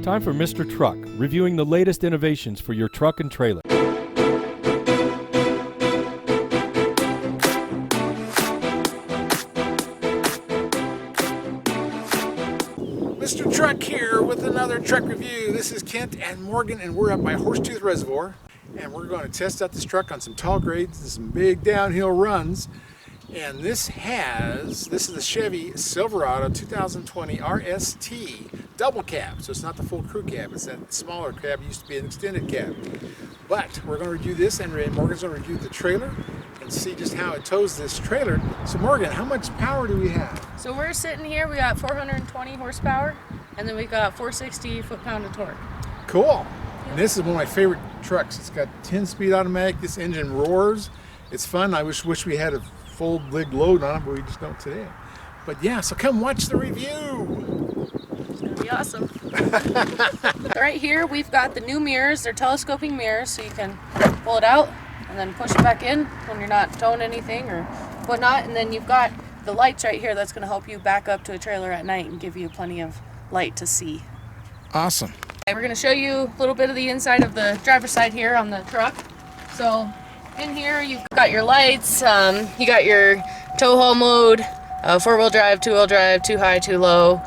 Time for Mr. Truck, reviewing the latest innovations for your truck and trailer. Mr. Truck here with another truck review. This is Kent and Morgan, and we're up by Horsetooth Reservoir, and we're going to test out this truck on some tall grades and some big downhill runs. And this is the Chevy Silverado 2020 RST double cab. So it's not the full crew cab, it's that smaller cab. It used to be an extended cab. But we're going to review this, and Morgan's going to review the trailer and see just how it tows this trailer. So Morgan, how much power do we have? So we're sitting here, we got 420 horsepower, and then we got 460 foot-pound of torque. Cool. And this is one of my favorite trucks. It's got 10-speed automatic. This engine roars. It's fun. I wish we had a full big load on it, but we just don't today. But yeah, so come watch the review. It's gonna be awesome. Right here we've got the new mirrors. They're telescoping mirrors, so you can pull it out and then push it back in when you're not towing anything or whatnot. And then you've got the lights right here that's gonna help you back up to a trailer at night and give you plenty of light to see. Awesome. Okay, we're gonna show you a little bit of the inside of the driver's side here on the truck. So in here you've got your lights, you got your tow haul mode, 4-wheel drive, 2-wheel drive, too high, too low,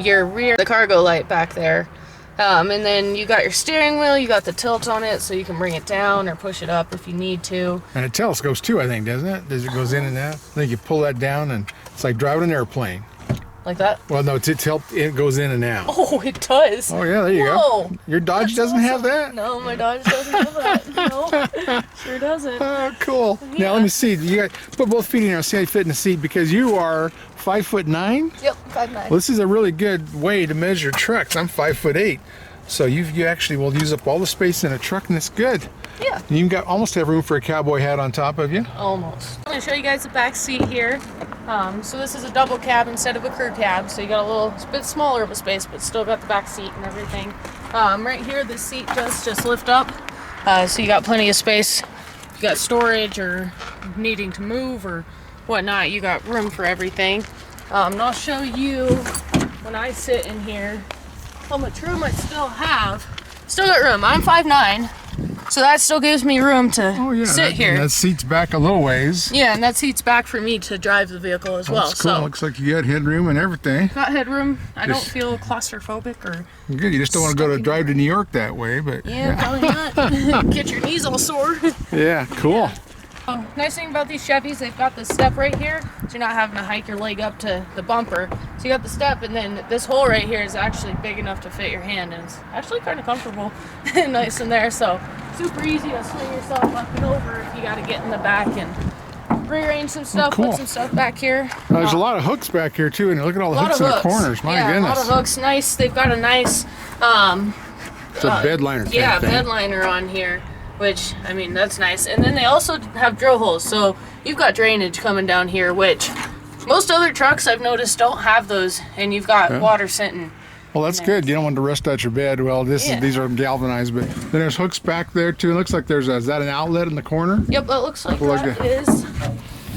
your rear, the cargo light back there, and then you got your steering wheel, you got the tilt on it so you can bring it down or push it up if you need to. And it telescopes too, I think, doesn't it? It goes in and out. I think you pull that down and it's like driving an airplane. Like that? Well, no, it goes in and out. Oh, it does. Oh yeah, there you Whoa. go. Your Dodge doesn't have that? No, my Dodge doesn't have that. No, sure doesn't. Oh, cool. Yeah. Now let me see. You got put both feet in there. See how you fit in the seat, because you are 5'9". Yep, 5'9". Well, this is a really good way to measure trucks. I'm 5'8", so you actually will use up all the space in a truck, and it's good. Yeah. You got almost have room for a cowboy hat on top of you. Almost. I'm going to show you guys the back seat here. So this is a double cab instead of a crew cab, so you got a little bit smaller of a space, but still got the back seat and everything. Right here, the seat does just lift up, so you got plenty of space. You got storage or needing to move or whatnot, you got room for everything. And I'll show you when I sit in here how much room I still have. Still got room. I'm 5'9". So that still gives me room to sit here. That seat's back a little ways. Yeah, and that seat's back for me to drive the vehicle as well. That's cool. So Looks like you got headroom and everything. got headroom. I don't feel claustrophobic or good. You just don't want to go to drive to New York that way, but yeah. Probably not. Get your knees all sore. Yeah, cool. Nice thing about these Chevys, they've got the step right here, so you're not having to hike your leg up to the bumper. So you got the step, and then this hole right here is actually big enough to fit your hand, and it's actually kind of comfortable and nice in there. So super easy to swing yourself up and over if you got to get in the back and rearrange some stuff, cool. Put some stuff back here. There's a lot of hooks back here too, and look at all the hooks in the corners. My goodness. A lot of hooks. Nice. They've got a nice it's a bed liner thing. Yeah, bed liner on here, which, I mean, that's nice. And then they also have drill holes, so you've got drainage coming down here, which most other trucks I've noticed don't have those, and you've got water sitting. Well, that's good. You don't want to rust out your bed. Well, these are galvanized, but then there's hooks back there too. It looks like is that an outlet in the corner? Yep, that looks like that is.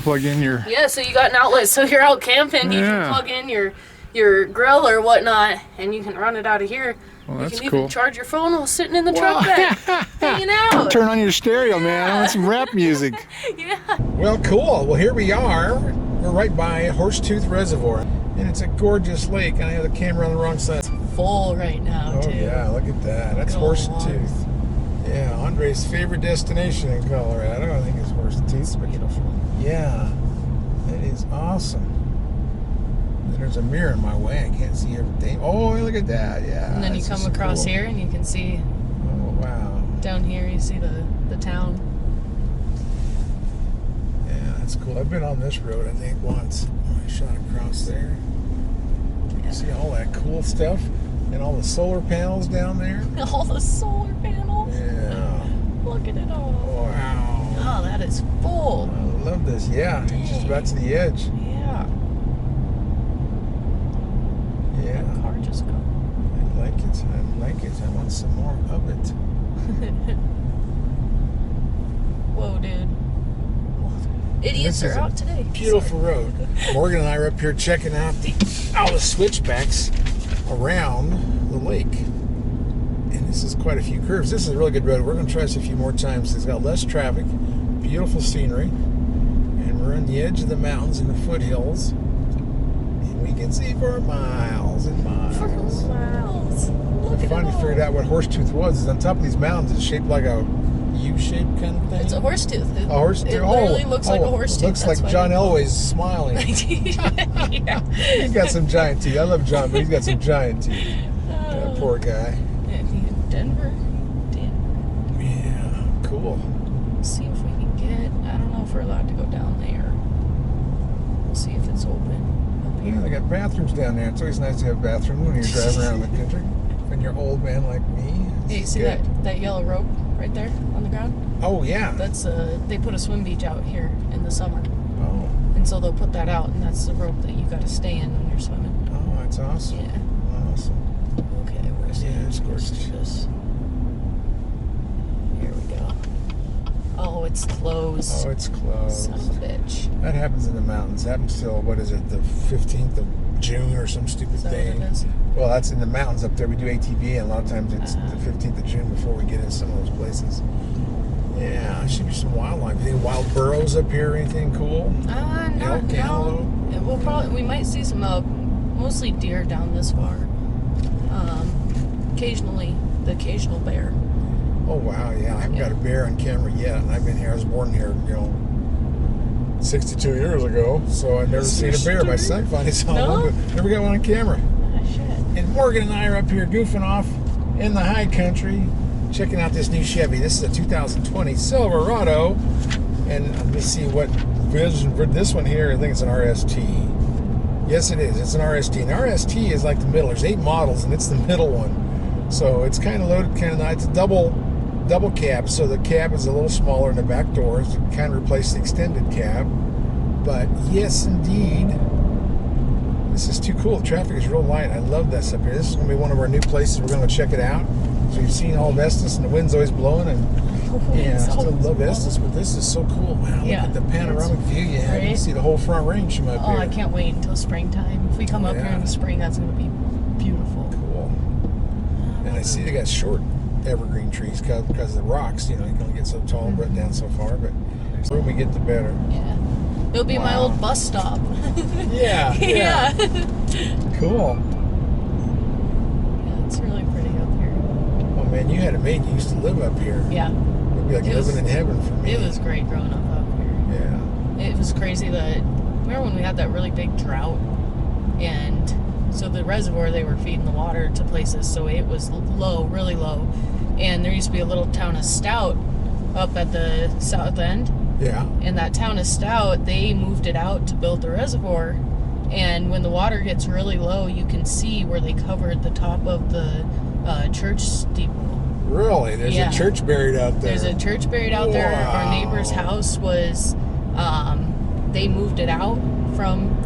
Plug in your... Yeah, so you got an outlet, so you're out camping, you can plug in your grill or whatnot, and you can run it out of here. Well, that's you can cool. even charge your phone while sitting in the truck bed, hanging out. Turn on your stereo, man. I want some rap music. Yeah. Well, cool. Well, here we are. We're right by Horsetooth Reservoir, and it's a gorgeous lake. And I have the camera on the wrong side. It's full right now, too. Oh yeah, look at that. That's Horsetooth. Yeah, Andre's favorite destination in Colorado. I think it's Horsetooth. Beautiful. Yeah, that is awesome. There's a mirror in my way. I can't see everything. Oh, look at that. Yeah. And then you come across here and you can see. Oh, wow. Down here you see the town. Yeah, that's cool. I've been on this road, I think, once. I shot across there. You see all that cool stuff and all the solar panels down there. All the solar panels. Yeah. Look at it all. Wow. Oh, that is full. I love this. Yeah, it's just about to the edge. Yeah. Yeah. That car just go. I like it. I like it. I want some more of it. Whoa, dude. Idiots are out today. Beautiful road. Morgan and I are up here checking out all the switchbacks around the lake. This is quite a few curves. This is a really good road. We're going to try this a few more times. It's got less traffic, beautiful scenery, and we're on the edge of the mountains in the foothills. And we can see for miles and miles. For miles. Look I finally figured out what Horsetooth was. It's on top of these mountains. It's shaped like a U-shaped kind of thing. It's a horse tooth. A horse tooth. It literally looks like a horse tooth. It looks like John Elway's smiling. Yeah. He's got some giant teeth. I love John, but he's got some giant teeth. That poor guy. Denver. Damn. Yeah, cool. Let's see if we can get. I don't know if we're allowed to go down there. We'll see if it's open up here. Yeah, they got bathrooms down there. It's always nice to have bathrooms when you're driving around the country. When you're an old man like me. Hey, you see that yellow rope right there on the ground? Oh, yeah. That's they put a swim beach out here in the summer. Oh. And so they'll put that out, and that's the rope that you got to stay in when you're swimming. Oh, that's awesome. Yeah. Awesome. Okay, where's Yeah, it's gorgeous. Here we go. Oh, it's closed. Oh, it's closed. Son of a bitch. That happens in the mountains. Happens till, what is it, the 15th of June or some stupid Is that thing. what it is? Well, that's in the mountains up there. We do ATV, and a lot of times it's the 15th of June before we get in some of those places. Yeah, there should be some wildlife. Any wild burros up here or anything cool? Elk, antelope? We might see some, mostly deer down this far. Occasionally, the occasional bear. Oh, wow, yeah. I haven't got a bear on camera yet, and I've been here. I was born here, 62 years ago, so I've never seen a bear. My son finally saw one, but never got one on camera. Ah, shit. And Morgan and I are up here goofing off in the high country, checking out this new Chevy. This is a 2020 Silverado, and let me see what vision for this one here. I think it's an RST. Yes, it is. It's an RST. And RST is like the middle. There's 8 models, and it's the middle one. So it's kind of loaded, kind of nice. It's a double cab, so the cab is a little smaller in the back doors to kind of replace the extended cab. But yes, indeed, this is too cool. The traffic is real light. I love this up here. This is going to be one of our new places. We're going to check it out. So you've seen all of Estes, and the wind's always blowing, and yeah, I still love Estes, but this is so cool. Wow, look at the panoramic view you have. You can see the whole front range from up here. Oh, I can't wait until springtime. If we come up here in the spring, that's going to be beautiful. Cool. And I see they got short evergreen trees because of the rocks. You can only get so tall and run down so far, but the more we get, the better. Yeah. It'll be my old bus stop. Yeah. Yeah. Cool. Yeah, it's really pretty up here. Oh man, you had a mate. You used to live up here. Yeah. It'd be like living in heaven for me. It was great growing up here. Yeah. It was crazy that, remember when we had that really big drought? And so the reservoir, they were feeding the water to places, so it was low, really low. And there used to be a little town of Stout up at the south end. Yeah. And that town of Stout, they moved it out to build the reservoir. And when the water gets really low, you can see where they covered the top of the church steeple. Really? There's a church buried out there. There's a church buried out there. Our neighbor's house was, they moved it out from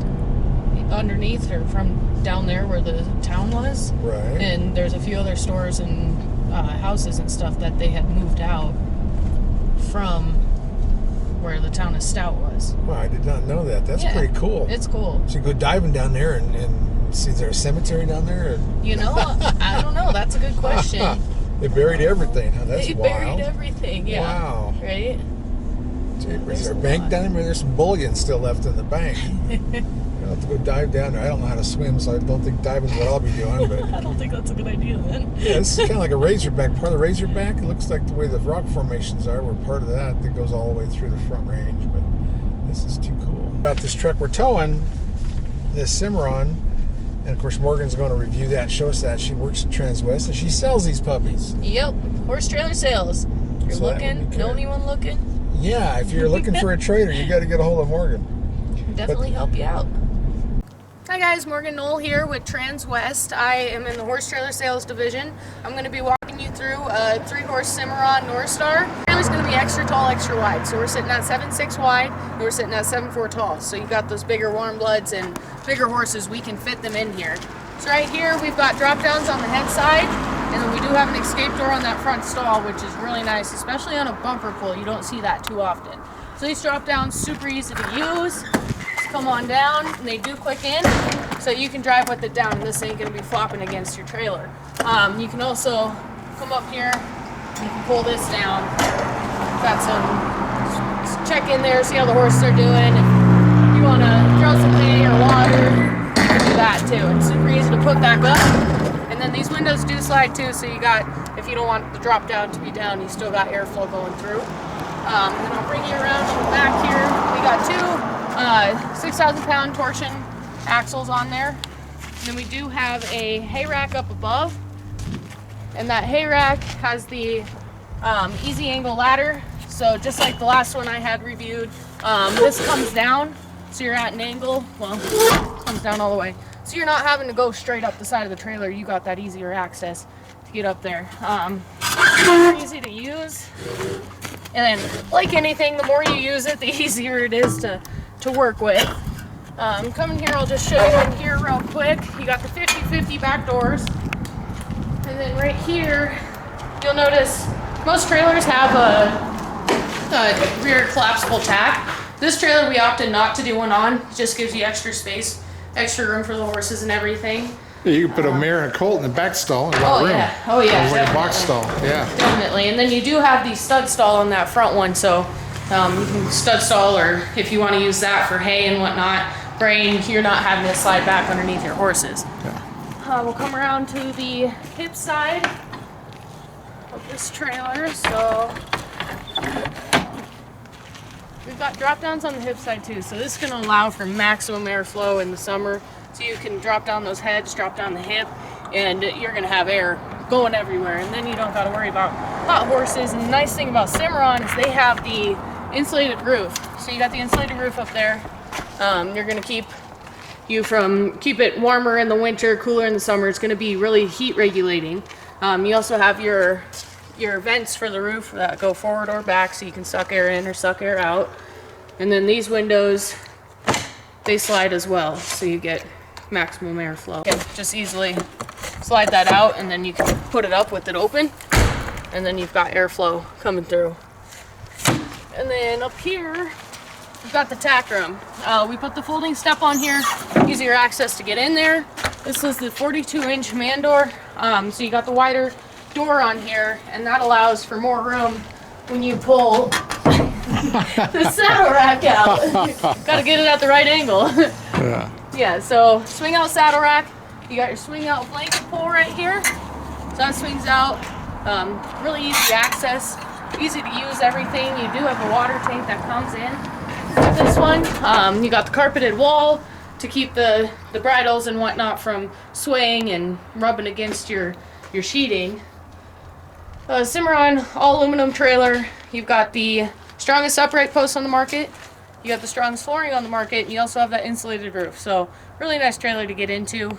underneath, or from down there where the town was. Right. And there's a few other stores and houses and stuff that they had moved out from where the town of Stout was. Wow, I did not know that. That's pretty cool. It's cool. So you go diving down there and see, is there a cemetery down there? I don't know. That's a good question. They buried everything, huh? That's They wild. buried everything, yeah. Wow. Right? Is there a bank down there? Maybe there's some bullion still left in the bank. I'll have to go dive down there. I don't know how to swim, so I don't think diving's what I'll be doing. But I don't think that's a good idea then. yeah, this is kind of like a razorback. Part of the razorback, it looks like the way the rock formations are. We're part of that goes all the way through the front range. But this is too cool. About this truck we're towing, this Cimarron, and of course Morgan's going to review that, show us that. She works at Transwest, and she sells these puppies. Yep. Horse trailer sales. If you're looking, know anyone looking? Yeah, if you're looking for a trader, you got to get a hold of Morgan. Definitely help you out. Hi guys, Morgan Knoll here with Transwest. I am in the horse trailer sales division. I'm going to be walking you through a 3-horse Cimarron North Star. The trailer's going to be extra tall, extra wide. So we're sitting at 7'6" wide, and we're sitting at 7'4" tall. So you got those bigger warm bloods and bigger horses, we can fit them in here. So right here we've got drop downs on the head side, and then we do have an escape door on that front stall, which is really nice, especially on a bumper pull. You don't see that too often. So these drop downs super easy to use. Come on down, and they do click in, so you can drive with it down, and this ain't going to be flopping against your trailer. You can also come up here, you can pull this down. Got some check in there, see how the horses are doing. If you want to throw some hay or water, you can do that too. It's super easy to put back up. And then these windows do slide too, so you got, if you don't want the drop down to be down, you still got airflow going through. And then I'll bring you around on the back here. We got two 6,000 pound torsion axles on there. And then we do have a hay rack up above. And that hay rack has the easy angle ladder. So just like the last one I had reviewed, this comes down, so you're at an angle, well, it comes down all the way. So you're not having to go straight up the side of the trailer, you got that easier access to get up there. Super easy to use. And then, like anything, the more you use it, the easier it is to work with. Coming here, I'll just show you in here real quick. You got the 50-50 back doors. And then right here, you'll notice most trailers have a rear collapsible tack. This trailer we opted not to do one on. It just gives you extra space, extra room for the horses and everything. Yeah, you can put a mare and a colt in the back stall and a lot of room. Yeah. Oh yeah, like a box stall. Yeah, definitely. And then you do have the stud stall on that front one, so you can stud stall, or if you want to use that for hay and whatnot, grain, you're not having to slide back underneath your horses. yeah. We'll come around to the hip side of this trailer. So we've got drop downs on the hip side too. So this is going to allow for maximum airflow in the summer. So you can drop down those heads, drop down the hip, and you're going to have air going everywhere. And then you don't got to worry about hot horses. And the nice thing about Cimarron is they have the insulated roof. So you got the insulated roof up there. You're going to keep it warmer in the winter, cooler in the summer. It's going to be really heat regulating. You also have your vents for the roof that go forward or back, so you can suck air in or suck air out. And then these windows, they slide as well, so you get maximum airflow. You can just easily slide that out, and then you can put it up with it open, and then you've got airflow coming through. And then up here, we've got the tack room. We put the folding step on here, easier access to get in there. This is the 42-inch man door, so you got the wider door on here, and that allows for more room when you pull the saddle rack out. Got to get it at the right angle. Yeah. Yeah, so swing out saddle rack. You got your swing out blanket pull right here. So that swings out. Really easy access, easy to use everything. You do have a water tank that comes in with this one. You got the carpeted wall to keep the bridles and whatnot from swaying and rubbing against your sheeting. Cimarron all aluminum trailer. You've got the strongest upright post on the market. You got the strongest flooring on the market, and you also have that insulated roof. So really nice trailer to get into.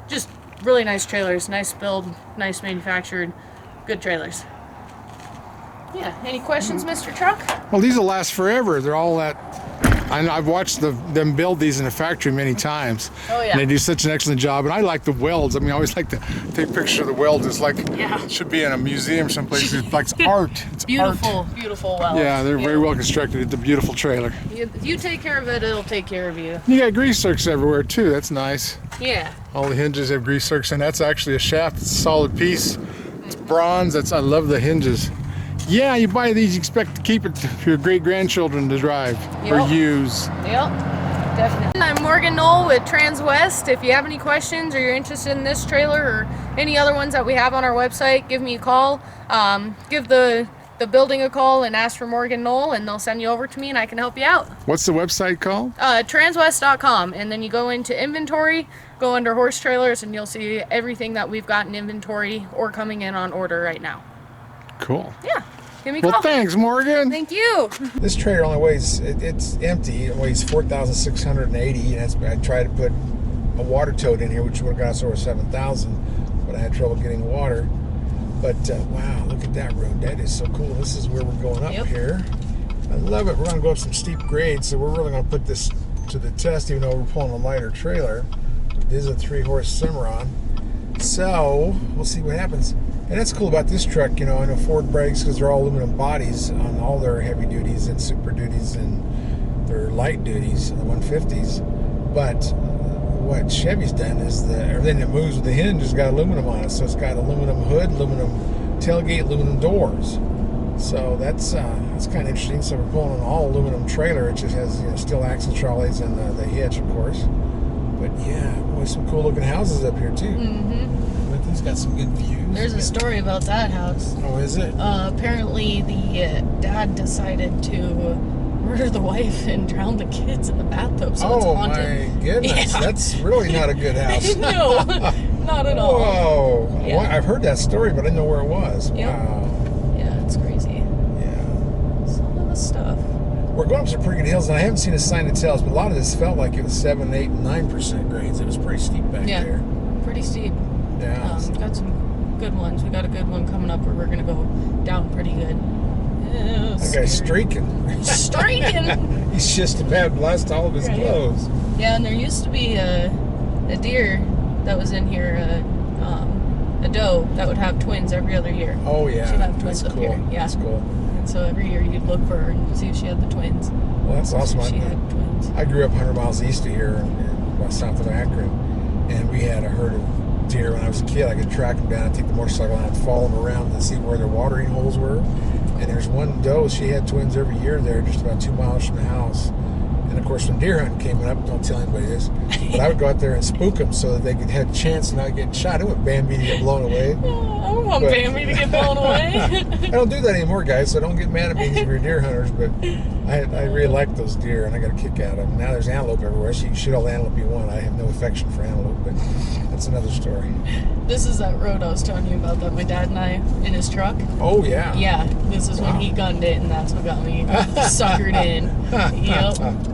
Just really nice trailers, nice build, nice manufactured, good trailers. Yeah, any questions, Mr. Truck? Well, these will last forever. They're all that. I've watched them build these in a factory many times. Oh yeah. And they do such an excellent job. And I like the welds. I mean, I always like to take pictures of the welds. It's like, Yeah. it should be in a museum someplace. It's like it's art. It's Beautiful, art. beautiful welds. Yeah, they're very well constructed. It's a beautiful trailer. You take care of it, it'll take care of you. You got grease zerks everywhere too. That's nice. Yeah. All the hinges have grease zerks, and that's actually a shaft. It's a solid piece. It's bronze. I love the hinges. Yeah, you buy these, you expect to keep it for your great-grandchildren to drive or Yep. use. Yep, definitely. I'm Morgan Knoll with Transwest. If you have any questions or you're interested in this trailer or any other ones that we have on our website, give me a call. Give the building a call and ask for Morgan Knoll, and they'll send you over to me and I can help you out. What's the website called? Transwest.com, and then you go into inventory, go under horse trailers, and you'll see everything that we've got in inventory or coming in on order right now. Cool. Yeah, give me a Well, call. thanks, Morgan. Thank you. This trailer only weighs, it's empty. It weighs 4,680, and I tried to put a water tote in here, which would have got us over 7,000, but I had trouble getting water. But wow, look at that road. That is so cool. This is where we're going up Yep. here. I love it. We're going to go up some steep grades, so we're really going to put this to the test, even though we're pulling a lighter trailer. This is a 3-horse Cimarron. So we'll see what happens. And that's cool about this truck, you know, I know Ford brakes because they're all aluminum bodies on all their heavy duties and super duties and their light duties, the 150s. But what Chevy's done is everything that moves with the hinge has got aluminum on it. So it's got aluminum hood, aluminum tailgate, aluminum doors. So that's kind of interesting. So we're pulling an all aluminum trailer. It just has steel axle trolleys and the hitch, of course. But yeah, boy, some cool looking houses up here too. Mm-hmm. But it's got some good views. There's a story about that house. Oh, is it? Apparently, the dad decided to murder the wife and drown the kids in the bathtub. So it's haunted. My goodness, Yeah. That's really not a good house. No, not at all. Whoa! Yeah. I've heard that story, but I didn't know where it was. Yep. Wow. Yeah, it's crazy. Yeah. Some of the stuff. We're going up some pretty good hills, and I haven't seen a sign that tells, but a lot of this felt like it was 7, 8, and 9% grades. It was pretty steep back there. Pretty steep. Yeah. Got some good ones. We got a good one coming up where we're gonna go down pretty good. Yeah, That guy's streaking. Streaking. He's just about lost all of his Right. clothes. Yeah, and there used to be a deer that was in here, a doe that would have twins every other year. Oh yeah, She'd have twins that's up cool. here. Yeah. That's cool. And so every year you'd look for her and see if she had the twins. Well, that's awesome. She had twins. I grew up 100 miles east of here, about south of Akron, and we had a herd of deer when I was a kid. I could track them down and take the motorcycle and I'd follow them around and see where their watering holes were. And there's one doe, she had twins every year there, just about 2 miles from the house. And of course, when deer hunting came up, don't tell anybody this, but I would go out there and spook them so that they could have a chance of not getting shot. I want Bambi to get blown away. I don't want Bambi to get blown away. I don't do that anymore, guys, so don't get mad at me if you're deer hunters, but I really like those deer, and I got a kick out of them. Now there's antelope everywhere, so you can shoot all the antelope you want. I have no affection for antelope, but that's another story. This is that road I was telling you about that my dad and I in his truck. Oh, yeah. Yeah, this is when he gunned it, and that's what got me suckered in. Yep.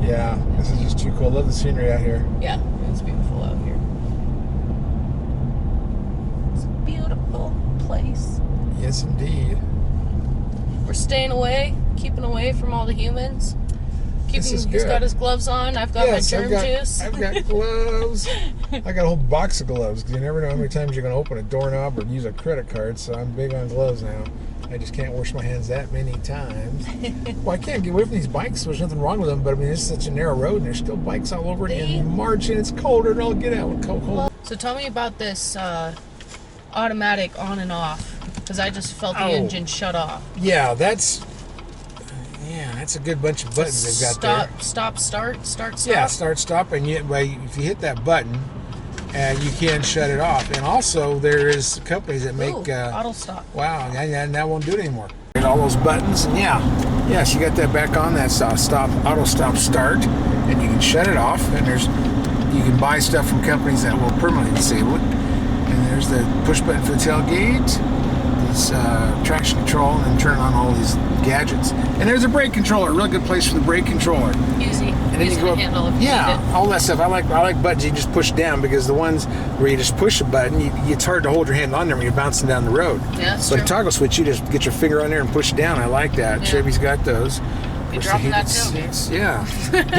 Yeah, this is just too cool. Love the scenery out here. Yeah, it's beautiful out here. It's a beautiful place. Yes, indeed. We're staying away, keeping away from all the humans. This is He's good. got his gloves on. I've got my germ juice. I've got gloves. I got a whole box of gloves because you never know how many times you're going to open a doorknob or use a credit card, so I'm big on gloves now. I just can't wash my hands that many times. Well, I can't get away from these bikes. There's nothing wrong with them, but I mean, it's such a narrow road, and there's still bikes all over it. In March, and it's colder, and I'll get out with cold. So tell me about this automatic on and off, because I just felt the engine shut off. Yeah, that's a good bunch of buttons they've got there. Stop, start. Yeah, start, stop, and if you hit that button, you can shut it off. And also, there is companies that make auto stop. Wow, and that won't do it anymore. And all those buttons, and yeah, she got that back on. That stop, auto stop, start, and you can shut it off. And you can buy stuff from companies that will permanently disable it. And there's the push button for the tailgate, this traction control, and then turn on all these gadgets. And there's a brake controller, a real good place for the brake controller. Easy. And then you go up, handle if you need it. all that stuff. I like buttons you just push down, because the ones where you just push a button, it's hard to hold your hand on there when you're bouncing down the road. Yeah, that's but true. a toggle switch, you just get your finger on there and push down. I like that. Yeah. Chevy's got those. You're dropping that tailgate. Yeah.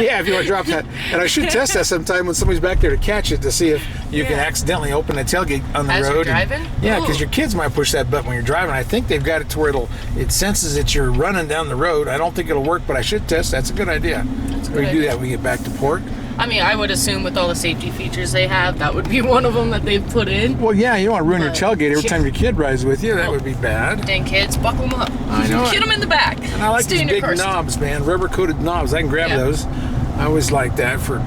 Yeah, if you want to drop that. And I should test that sometime when somebody's back there to catch it, to see if you can accidentally open the tailgate on the As road. you're driving? Yeah, because your kids might push that button when you're driving. I think they've got it to where it senses that you're running down the road. I don't think it'll work, but I should test. That's a good idea. That's a We good can do idea. that when we get back to port. I mean, I would assume with all the safety features they have, that would be one of them that they've put in. Well, yeah, you don't want to ruin your But- tailgate every time your kid rides with you. That would be bad. Dang kids, buckle them up. I know it. Get them in the back. And I like Stay these in your big car seat. knobs, man. Rubber-coated knobs. I can grab Yeah. those. I always like that for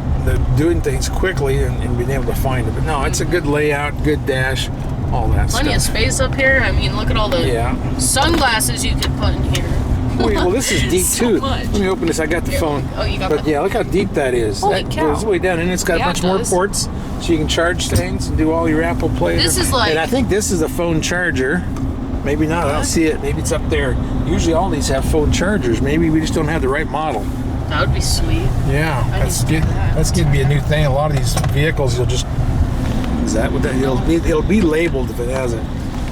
doing things quickly and being able to find it. But no, it's a good layout, good dash, all that Plenty of stuff. space up here. I mean, look at all the Yeah. sunglasses you could put in here. Wait, well, this is deep, So too. much. Let me open this. I got the phone. Oh, you got But the- yeah, look how deep that is. Holy that cow. goes way down, and it's got a Yeah, bunch it more does. ports, so you can charge things and do all your Apple Play. This is like- And I think this is a phone charger. Maybe not. I don't see it. Maybe it's up there. Usually all these have phone chargers. Maybe we just don't have the right model. That would be sweet. Yeah, I that's need to good. do that. That's going to be a new thing. A lot of these vehicles, you'll just. Is that what that? It'll be labeled if it hasn't.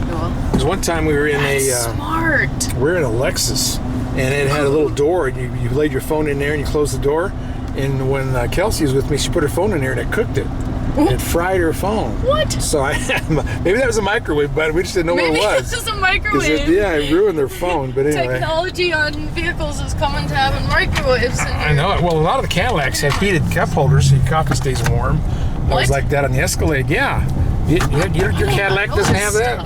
Well, Because one time we were in that's a smart. we're in a Lexus, and it had a little door, and you laid your phone in there and you closed the door. And when Kelsey was with me, she put her phone in there and it cooked it. It fried her phone. What? So maybe that was a microwave, but we just didn't know Maybe what it was. this is a microwave. It ruined their phone. But anyway. Technology on vehicles is coming to having microwaves in here. I know it. Well, a lot of the Cadillacs have heated cup holders so your coffee stays warm. It was like that on the Escalade. Yeah. Your Cadillac doesn't have that?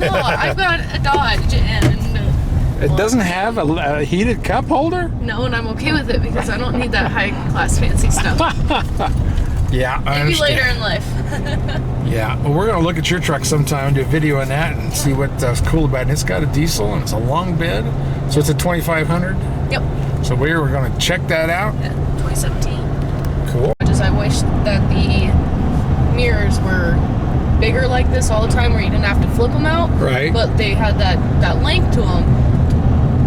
No, I've got a Dodge and... It doesn't have a heated cup holder? No, and I'm okay with it because I don't need that high-class fancy stuff. Yeah, I Maybe understand. later in life. Yeah, well, we're going to look at your truck sometime and do a video on that and see what's cool about it. And it's got a diesel and it's a long bed, so it's a 2500. Yep. So we're going to check that out. Yeah, 2017. Cool. I wish that the mirrors were bigger like this all the time where you didn't have to flip them out. Right. But they had that length to them.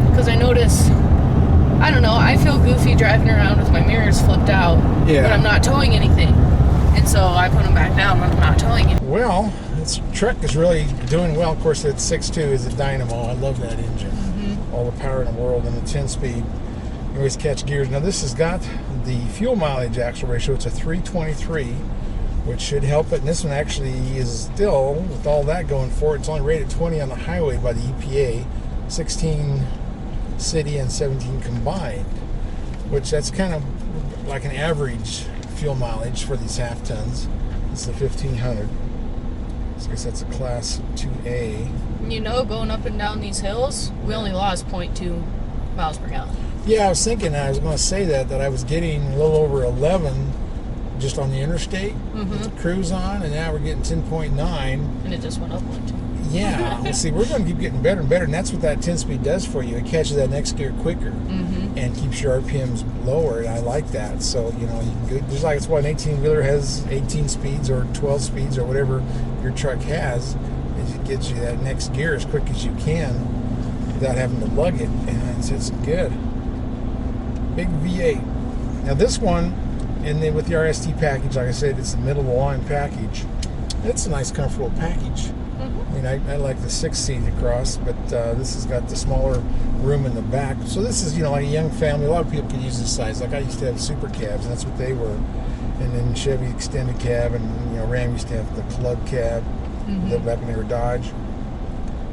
Because I notice, I don't know, I feel goofy driving around with my mirrors flipped out. Yeah. But I'm not towing anything. And so I put them back down when I'm not towing anything. Well, this truck is really doing well. Of course, that 6.2 is a dynamo. I love that engine. Mm-hmm. All the power in the world and the 10-speed. You always catch gears. Now, this has got the fuel mileage axle ratio. It's a 323, which should help it. And this one actually is still, with all that going for it, it's only rated 20 on the highway by the EPA, 16 city and 17 combined, which that's kind of like an average fuel mileage for these half tons. It's the 1500. So I guess that's a class 2A. You know, going up and down these hills, we only lost 0.2 miles per gallon. Yeah, I was thinking, I was going to say that I was getting a little over 11 just on the interstate with the cruise on, and now we're getting 10.9. And it just went up 1.2. Yeah, well, see, we're going to keep getting better and better, and that's what that 10-speed does for you. It catches that next gear quicker and keeps your RPMs lower, and I like that. So, you know, you can go, just like it's what an 18-wheeler has 18 speeds or 12 speeds or whatever your truck has, it gets you that next gear as quick as you can without having to lug it, and it's good. Big V8. Now this one, and then with the RST package, like I said, it's the middle of the line package. It's a nice, comfortable package. I mean, I like the 6-seat across, but this has got the smaller room in the back. So this is, you know, like a young family. A lot of people can use this size. Like I used to have super cabs, and that's what they were. And then Chevy extended cab, and you know, Ram used to have the club cab back when they were Dodge.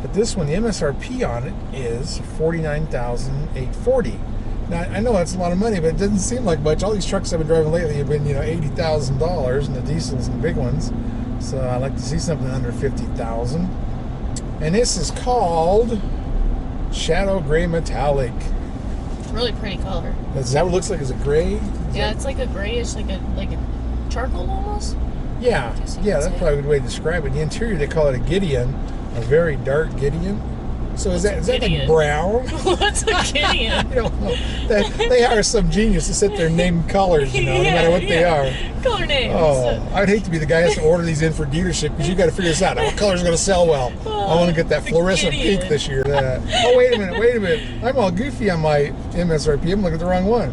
But this one, the MSRP on it is $49,840. Now I know that's a lot of money, but it doesn't seem like much. All these trucks I've been driving lately have been, you know, $80,000, and the diesels and the big ones. So I like to see something under $50,000. And this is called Shadow Gray Metallic. Really pretty color. Is that what it looks like? Is it gray? Yeah, it's like a grayish, like a charcoal almost. Yeah, that's probably a good way to describe it. The interior, they call it a Gideon, a very dark Gideon. So is that like brown? What's a Gideon? You don't know. They hire some genius to sit there and name colors, you know, no matter what they are. Color names. Oh, I'd hate to be the guy who has to order these in for dealership because you got to figure this out. What color's going to sell well? I want to get that fluorescent Gideon. pink this year. Oh, wait a minute. I'm all goofy on my MSRP. I'm looking at the wrong one.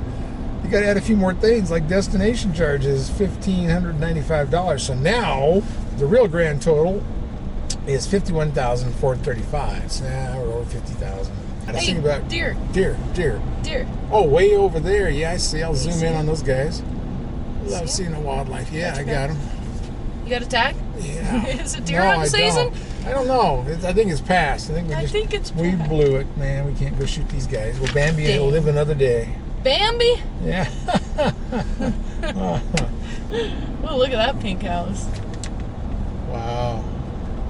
You got to add a few more things, like destination charges, $1,595. So now the real grand total is $51,435. So now we're over $50,000. I was thinking about deer. Oh, way over there. Yeah, I see. I'll zoom in on those guys. Love seeing the wildlife. Yeah, I got them. You got a tag? Yeah. Is it deer hunting season? I don't know. I think it's past. I think we blew it, man. We can't go shoot these guys. Well, Bambi will live another day. Bambi? Yeah. Oh, look at that pink house. Wow.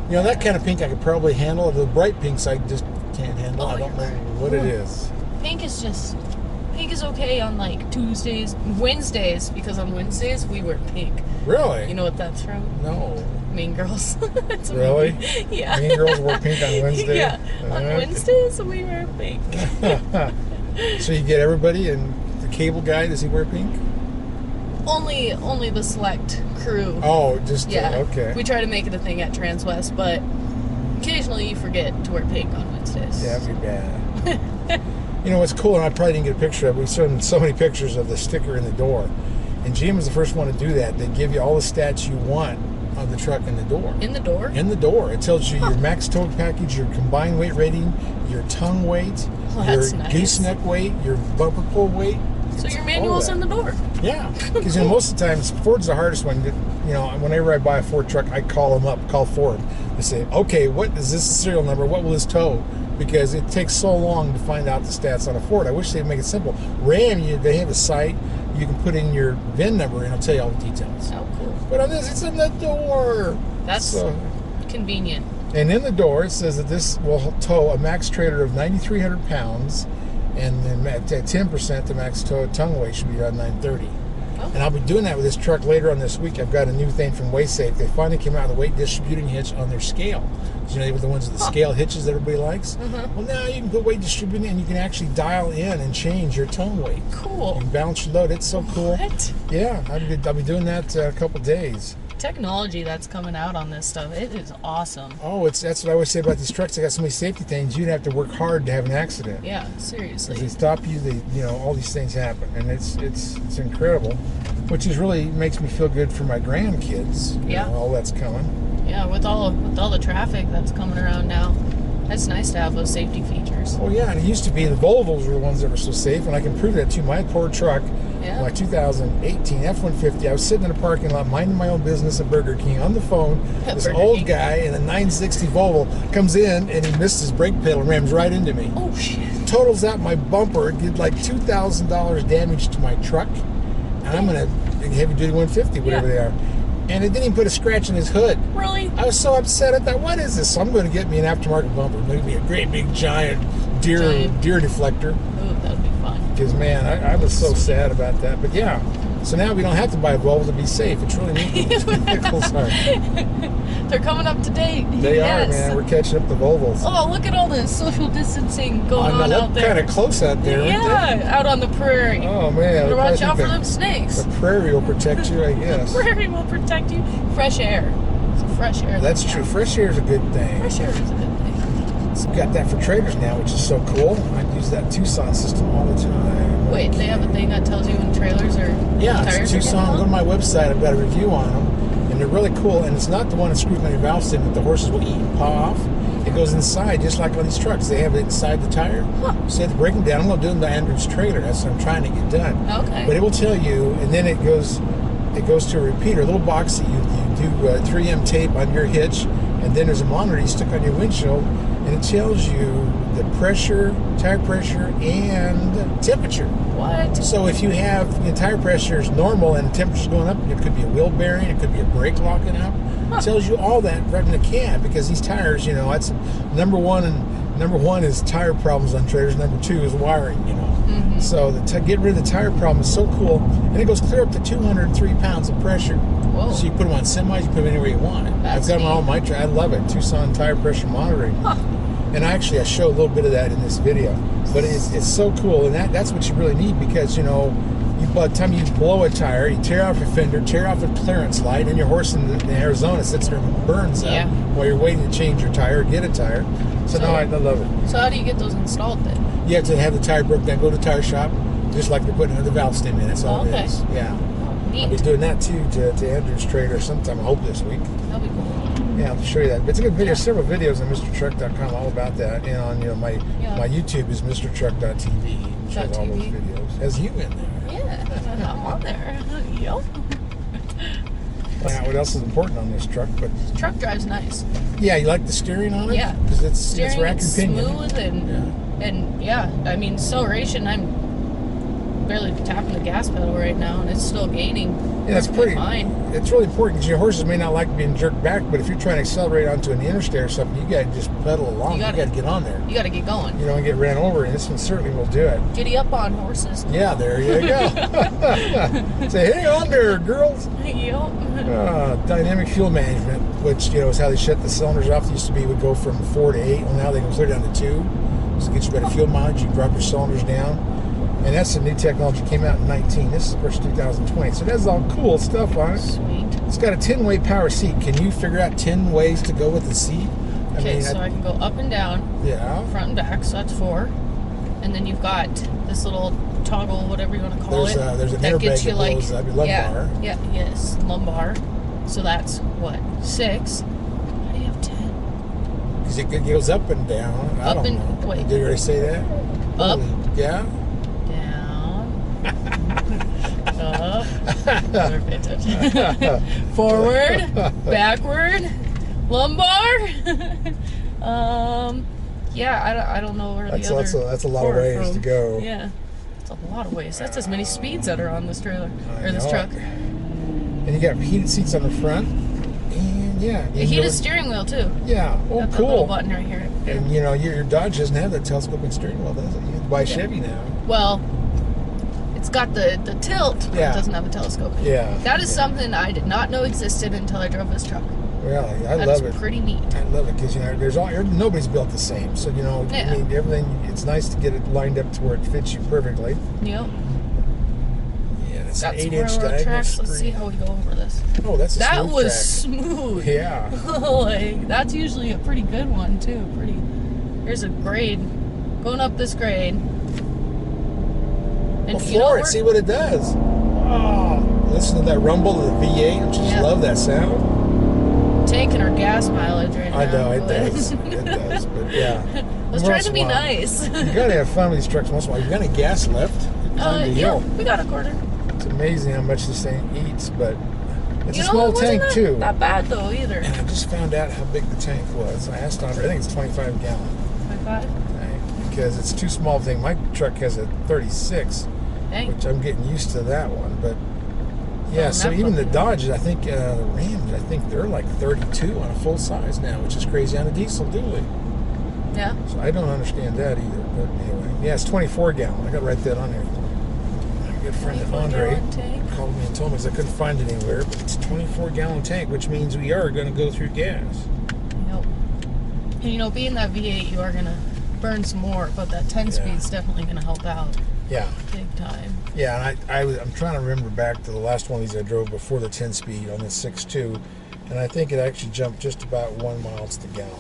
You know, that kind of pink I could probably handle. The bright pinks I just can't handle. I don't know what it is. Pink is okay on like Tuesdays, Wednesdays, because on Wednesdays we wear pink. Really? You know what that's from? No. Mean Girls. It's a Really? movie. Yeah. Mean Girls wear pink on Wednesday? Yeah. On Wednesdays we wear pink. So you get everybody, and the cable guy, does he wear pink? Only the select crew. Oh, just okay. We try to make it a thing at Transwest, but occasionally you forget to wear pink on Wednesdays. Yeah, that'd be bad. You know what's cool, and I probably didn't get a picture of it. We showed so many pictures of the sticker in the door, and GM was the first one to do that. They give you all the stats you want of the truck in the door. In the door? In the door. It tells you your max tow package, your combined weight rating, your tongue weight, your nice. gooseneck weight, your bumper pull weight. So your manual's in the door. Yeah, because most of the times Ford's the hardest one. Whenever I buy a Ford truck, I call Ford. I say, okay, what is this serial number? What will this tow? Because it takes so long to find out the stats on a Ford. I wish they'd make it simple. Ram, they have a site. You can put in your VIN number and it'll tell you all the details. Oh, cool. But on this, it's in the door. That's convenient. And in the door, it says that this will tow a max trailer of 9,300 pounds, and then at 10%, the max tongue weight should be around 930. Oh. And I'll be doing that with this truck later on this week. I've got a new thing from WaySafe. They finally came out with a weight distributing hitch on their scale. They were the ones with the scale hitches that everybody likes. Mm-hmm. Well, now you can put weight distributing, and you can actually dial in and change your tongue weight. Cool. And balance your load. It's so cool. What? Yeah, I'll be doing that a couple days. Technology that's coming out on this stuff, it is awesome. Oh, that's what I always say about these trucks. They got so many safety things. You'd have to work hard to have an accident. Yeah, seriously. If they stop you, all these things happen, and it's incredible, which is really makes me feel good for my grandkids. Yeah. All that's coming. Yeah, with all the traffic that's coming around now, it's nice to have those safety features. Oh yeah, and it used to be the Volvos were the ones that were so safe, and I can prove that too. My poor truck, Yeah. my 2018 F-150, I was sitting in a parking lot minding my own business at Burger King on the phone. This Burger old King. guy in a 960 Volvo comes in, and he missed his brake pedal and rams right into me. Oh shit. Totals out my bumper, did like $2,000 damage to my truck, and I'm in a heavy duty 150, whatever Yeah. they are. And it didn't even put a scratch in his hood. Really? I was so upset. I thought, what is this? So I'm going to get me an aftermarket bumper. Maybe a great big giant deer deflector. Ooh, that would be fun. Because man, I was so sad about that. But yeah, so now we don't have to buy a Volvo to be safe. It's really neat. These vehicles are. They're coming up to date. They Yes. are, man. We're catching up to Volvos. Oh, look at all this social distancing going on They out look there. kind of close out there, aren't Yeah, out on the prairie. they? Oh man, Better I watch think out for the- them snakes. The prairie will protect you, I guess. Prairie will protect you. Fresh air. It's a fresh air. That's true. Fresh air is a good thing. Fresh air is a good thing. We've got that for trailers now, which is so cool. I use that Tucson system all the time. Wait, they have a thing that tells you when trailers are Yeah, tires it's are Tucson. Go to getting my website. I've got a review on them, and they're really cool. And it's not the one that screws on your valve stem that the horses will eat and paw off. It goes inside, just like on these trucks. They have it inside the tire. Huh. So you have to break them down. I'm going to do them to Andrew's trailer. That's what I'm trying to get done. Okay. But it will tell you, and then it goes to a repeater, a little box that you do 3M tape on your hitch, and then there's a monitor you stick on your windshield, and it tells you the pressure, tire pressure, and temperature. What? So if you have tire pressure is normal and temperature's going up, it could be a wheel bearing, it could be a brake locking up. It tells you all that right in the cab, because these tires, that's number one. And number one is tire problems on trailers. Number two is wiring. Mm-hmm. So get rid of the tire problem is so cool, and it goes clear up to 203 pounds of pressure. Whoa. So you put them on semis, you put them anywhere you want it. That's I've got them on all neat. my I love it. Tucson tire pressure monitoring. Huh. And I show a little bit of that in this video. But it's so cool, and that's what you really need, because, by the time you blow a tire, you tear off your fender, tear off the clearance light, and your horse in Arizona sits there and burns up Yeah. while you're waiting to change your tire or get a tire. So now I love it. So how do you get those installed then? You have to have the tire broken down, go to the tire shop, just like they're putting another valve stem in. That's all Okay. it is. Yeah. I'll be Neat. doing that too to Andrew's trailer sometime, I hope this week. That'll be cool. Yeah, I'll show you that. But it's a good video. Several videos on MrTruck.com all about that. And on my YouTube is MrTruck.tv. It shows all those .tv. videos. Has you in there? Yeah, I'm on there. Yep. Now, what else is important on this truck? But Truck drives nice. yeah, you like the steering on it? Yeah. Because it's Steering rack is and pinion. smooth and I mean acceleration. I'm barely tapping the gas pedal right now, and it's still gaining. Yeah, it's perfectly pretty. fine. It's really important, because your horses may not like being jerked back, but if you're trying to accelerate onto an interstate or something, you got to just pedal along. You got to get on there. You got to get going. You don't get ran over, and this one certainly will do it. Giddy up on horses. Yeah, there you go. Say, hang on there, girls. Yep. Dynamic fuel management, which is how they shut the cylinders off. It used to be would go from 4 to 8. Well, now they go clear down to 2. So it gets you better fuel mileage. You can drop your cylinders down. And that's some new technology. Came out in 19. This is, of course, 2020. So that's all cool stuff on it. Sweet. It's got a 10-way power seat. Can you figure out 10 ways to go with the seat? Okay, so I can go up and down, yeah. front and back, so that's 4. And then you've got this little toggle, whatever you want to call it. There's an that airbag gets you that blows up your lumbar. Yes, lumbar. So that's what, 6? How do you have 10? Because it goes up and down. I don't know. Wait. Did you already say that? Up. Yeah? Down. Better pay attention. Forward, backward, lumbar. Yeah, I don't know where the other. That's a lot of ways to go. Yeah, it's a lot of ways. That's as many speeds that are on this trailer or this truck. And you got heated seats on the front, and yeah, A heated steering wheel too. Yeah, oh got cool. That little button right here. And you know, your Dodge doesn't have that telescoping steering wheel, does it? You have to buy Chevy now. Well, it's got the tilt, but it doesn't have a telescope. Yeah. That is something I did not know existed until I drove this truck. Really, I love it. That's pretty neat. I love it because you know nobody's built the same, so you know I mean, everything. It's nice to get it lined up to where it fits you perfectly. Yep. Yeah, it's an That's 8-inch railroad diagonal tracks. screen. Let's see how we go over this. Oh, that's a that smooth was track. smooth. Yeah. Like that's usually a pretty good one too. Pretty. Here's a grade. Going up this grade. And Well, floor it. See what it does. Oh, listen to that rumble of the V8. Don't you just love that sound? Taking our gas mileage right now. I know it does. It does. But yeah. I was trying to be nice. You gotta have fun with these trucks once in a while. You got any gas left? Yeah, we got a quarter. It's amazing how much this thing eats, but it's You a know, small it wasn't tank too. Not bad though either. And I just found out how big the tank was. I asked Andre, I think it's 25 gallon. 25? Right? Because it's too small thing. My truck has a 36, which I'm getting used to that one. But yeah, so even the Dodges, I think the Rams, I think they're like 32 on a full size now, which is crazy on a diesel dually. Yeah. So I don't understand that either. But anyway, yeah, it's 24 gallon. I got to write that on there. My good friend Andre called me and told me because I couldn't find it anywhere, but it's a 24 gallon tank, which means we are going to go through gas. Yep. And you know, being that V8, you are going to burn some more, but that 10 speed is definitely going to help out. Yeah. Big time. Yeah, and I'm trying to remember back to the last one of these I drove before the 10 speed on the 6.2, and I think it actually jumped just about 1 miles to gallon.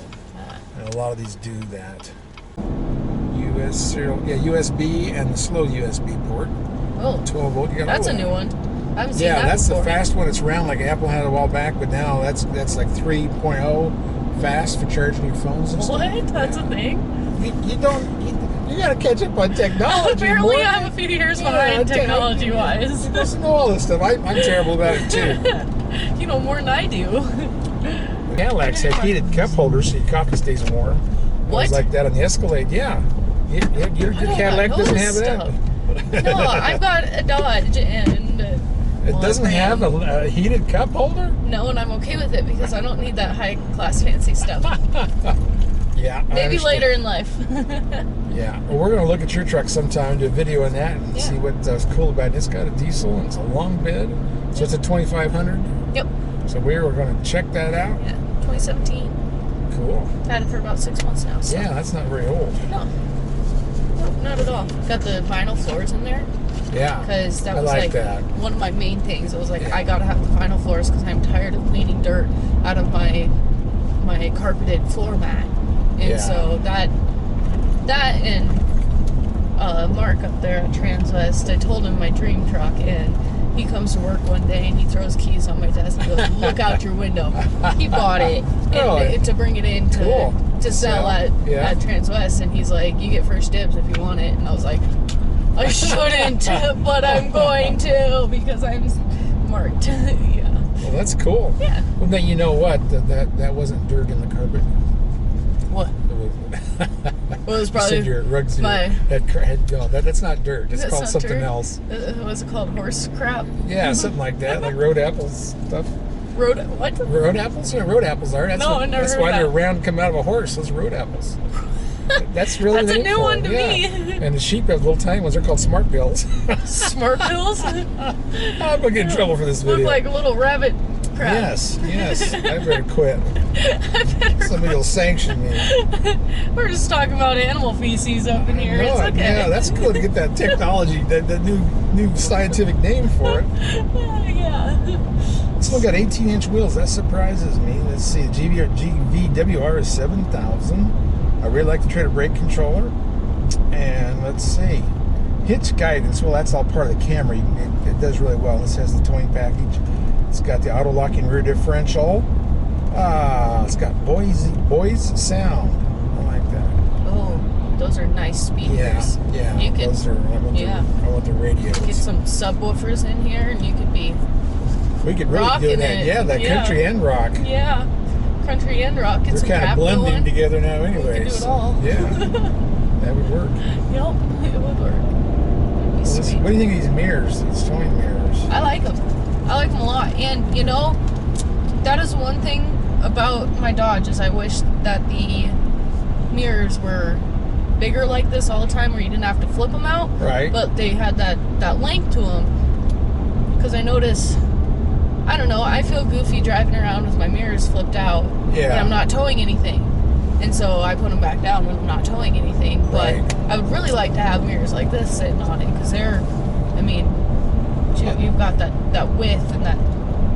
And a lot of these do that. US serial, USB and the slow USB port. Oh, 12 volt. You got that's all a that. new one. I haven't seen that that's before. the fast one. It's round like Apple had a while back, but now that's like 3.0 fast for charging your phones and stuff. What? That's a thing? You gotta catch up on technology. Apparently I'm a few years behind technology-wise. You must know all this stuff. I'm terrible about it too. You know more than I do. Cadillacs have heated cup holders so your coffee stays warm. What? It was like that on the Escalade, yeah. Your Cadillac doesn't have that. No, I've got a Dodge and... It doesn't have a heated cup holder? No, and I'm okay with it because I don't need that high-class fancy stuff. Yeah, Maybe later in life. Yeah, well, we're going to look at your truck sometime, do a video on that, and see what's cool about it. It's got a diesel, and it's a long bed, so it's a 2500. Yep. So we're going to check that out. Yeah, 2017. Cool. Had it for about 6 months now. So. Yeah, that's not very old. No. Nope, not at all. Got the vinyl floors in there. Yeah. Because that I was like that. one of my main things. It was like, I gotta have the vinyl floors because I'm tired of cleaning dirt out of my carpeted floor mat. And so that and Mark up there at Transwest, I told him my dream truck, and he comes to work one day and he throws keys on my desk and goes, look out your window. He bought it and, to bring it in to sell at Transwest, and he's like, you get first dibs if you want it. And I was like, I shouldn't, but I'm going to because I'm marked. Yeah. Well, that's cool. Yeah. Well, then you know what? That wasn't dirt in the carpet. What? Well, it was probably your rugs. That's not dirt. It's called something dirt? else. What's it called? Horse crap? Yeah, something like that, like road apples stuff. Road what? Road apples? Yeah, road apples are. That's no, I never That's heard why that. they're round, come out of a horse. Those road apples. That's really That's a new one to me. And the sheep have little tiny ones. They're called smart pills. Smart pills? I'm gonna get in trouble for this video. Look like a little rabbit crap. Yes. I better quit. Somebody will sanction me. We're just talking about animal feces up in here. It's okay. Yeah, that's cool to get that technology, that new scientific name for it. Yeah. It's still got 18-inch wheels. That surprises me. Let's see. GVWR is 7,000. I really like the trailer brake controller. And let's see. Hitch guidance. Well, that's all part of the Camry. It does really well. This has the towing package. It's got the auto-locking rear differential. It's got Boys sound. I like that. Oh. Those are nice speakers. Yeah. You could, Those are. I want the radios. get some subwoofers in here, and you could be We could really do rocking that. it. Yeah, that country and rock. Yeah, country and rock. Get They're some kind of rap blending going. together now, anyways. We could do it all. Yeah, that would work. Yep, it would work. That'd be sweet. What do you think of these mirrors? These towing mirrors? I like them. I like them a lot. And, you know, that is one thing about my Dodge is I wish that the mirrors were bigger like this all the time where you didn't have to flip them out. Right. But they had that length to them. Because I notice, I don't know, I feel goofy driving around with my mirrors flipped out. Yeah. And I'm not towing anything. And so I put them back down when I'm not towing anything. But Right. I would really like to have mirrors like this sitting on it. Because they're, I mean, you've got that width and that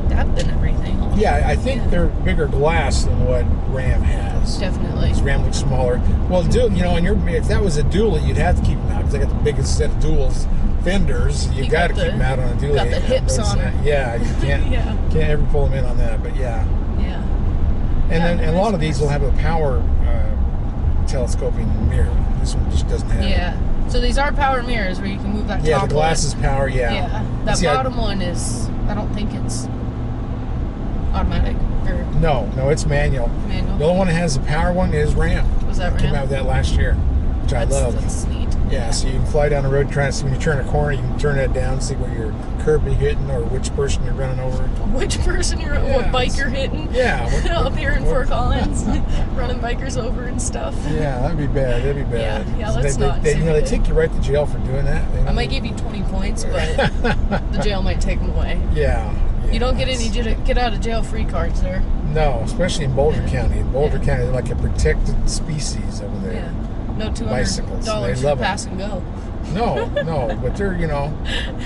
depth and everything. Yeah, I think they're bigger glass than what Ram has. Definitely. Because Ram looks smaller. Well, you know, if that was a dually, you'd have to keep them out because they got the biggest set of duals fenders. You got to keep them out on a dually. Got the hips on that. them. Yeah, you can't can't ever pull them in on that. But yeah. Yeah. And then a lot of these will have a power telescoping mirror. This one just doesn't have it. Yeah. So these are power mirrors where you can move that Yeah, top the glass is one. power, Yeah. That See, bottom one is, I don't think it's automatic or No, it's manual. manual. The only one that has the power one is Ram. Was that Came Ram? out with that last year, which I love. That's neat. Yeah, so you can fly down the road trying to see when you turn a corner, you can turn that down, see what your curb you're hitting or which person you're running over. Which person what bike you're hitting. Yeah. Up here in Fort Collins, running bikers over and stuff. Yeah, that'd be bad. Yeah, So let's not They, do you know, they it. take you right to jail for doing that. I might give you 20 points, but the jail might take them away. Yeah. You don't get any get out of jail free cards there. No, especially in Boulder County. In Boulder County, they're like a protected species over there. Yeah. No Bicycles. They $200 love for 'em. pass and go. No, but they're, you know,